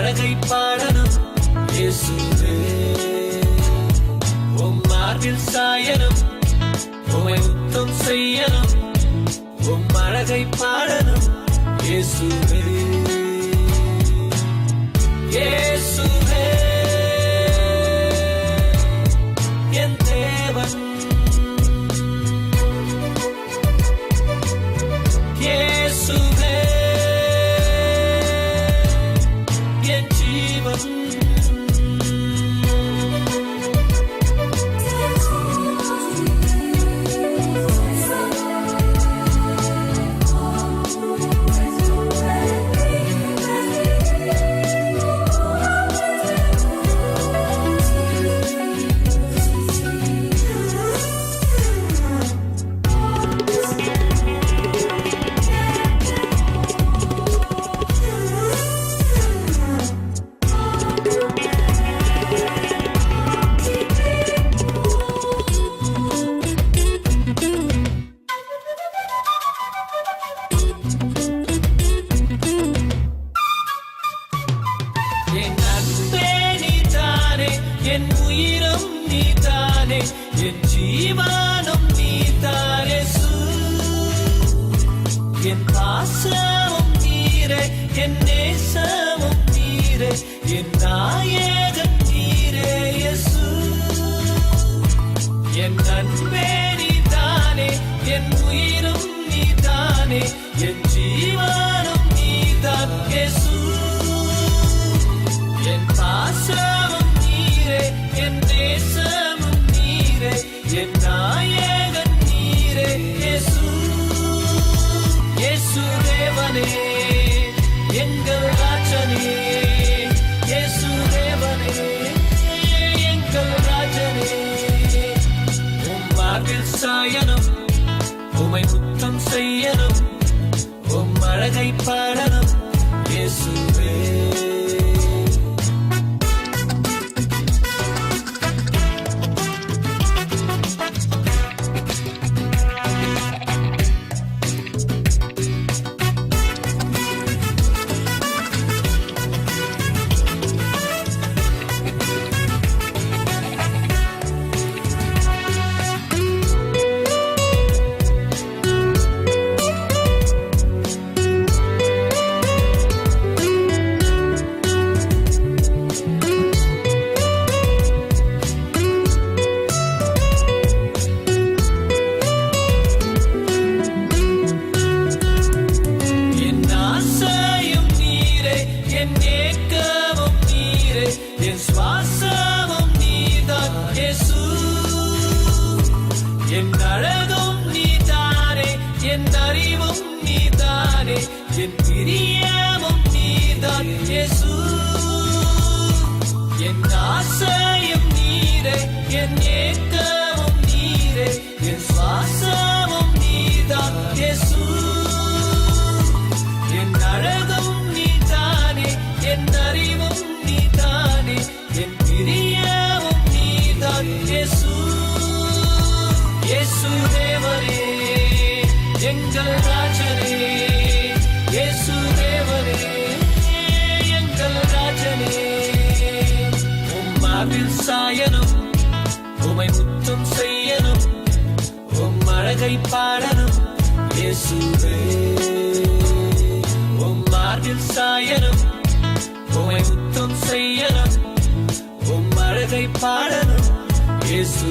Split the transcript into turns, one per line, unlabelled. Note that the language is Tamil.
அழகை பாடணும் இயேசுவே. உம் மார்பில் சாயணும், உம்மை முத்தம் செய்யணும், உம் அழகை பாடணும் இயேசுவே. இயேசுவே என் தேவன், இயேசுவே என் ஜீவன். என் உயிரும் நீதானே, என் ஜீவனும் நீதானே, என் பாசமும் நீரே, என் நேசமும் நீரே, என் நாயகன் நீரே இயேசு. என் அன்பே நீதானே, என் உயிரும் நீதானே, என் ஜீவனும் நீதான் இயேசு. என் பாசமும் என் நேசமும் நீரே, என் நாயகன் நீரே இயேசு. இயேசு தேவனே எங்கள் ராஜனே, இயேசு தேவனே எங்கள் ராஜனே. உம் மார்பில் சாயணும், உம்மை முத்தம் செய்யணும், உம் அழகை பாடணும் இயேசுவே. என் ஏக்கமும் நீரே, என் சுவாசமும் நீதான் இயேசு. என் அழகும் நீதானே, என் அறிவும் நீதானே, என் பிரியமும் நீதான் இயேசு. என் ஆசையும் நீரே, என் ஏக்கமும் நீரே, என் சுவாசமும் நீதான் இயேசு. என் அழகும் என் அறிவும் நீதானே, என் பிரியமும் நீதான் இயேசு. இயேசு தேவனே எங்கள் ராஜனே, இயேசு தேவனே எங்கள் ராஜனே. உம் மார்பில் சாயணும், உம்மை முத்தம் செய்யணும், உம் அழகை பாடணும் இயேசுவே. உம் மார்பில் சாயணும், உம்மை முத்தம் செய்யணும், உம் அழகை பாடணும் இயேசு.